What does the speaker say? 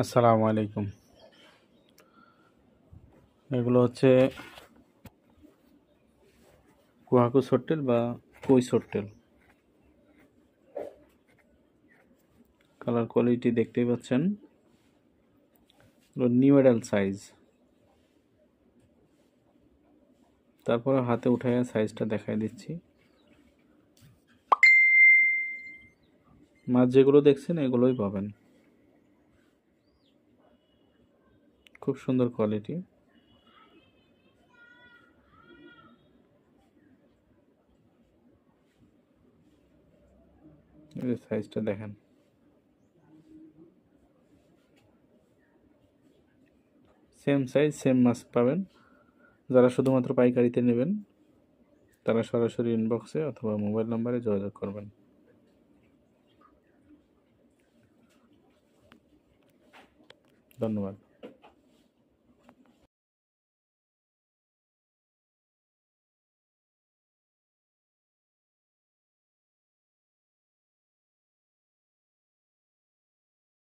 আসসালামু আলাইকুম। এগুলো হচ্ছে কুহাকু সট্টেল বা কই সট্টেল। কালার কোয়ালিটি দেখতেই পাচ্ছেন, নিউ এডাল সাইজ। তারপরে হাতে উঠায় সাইজটা দেখাই দিচ্ছি। মাছ যেগুলো দেখছেন এগুলোই পাবেন, খুব সুন্দর কোয়ালিটি। এই যে সাইজটা দেখেন, সেম সাইজ সেম মাছ পাবেন। যারা শুধুমাত্র পাইকারিতে নেবেন তারা সরাসরি ইনবক্সে অথবা মোবাইল নাম্বারে যোগাযোগ করবেন। ধন্যবাদ।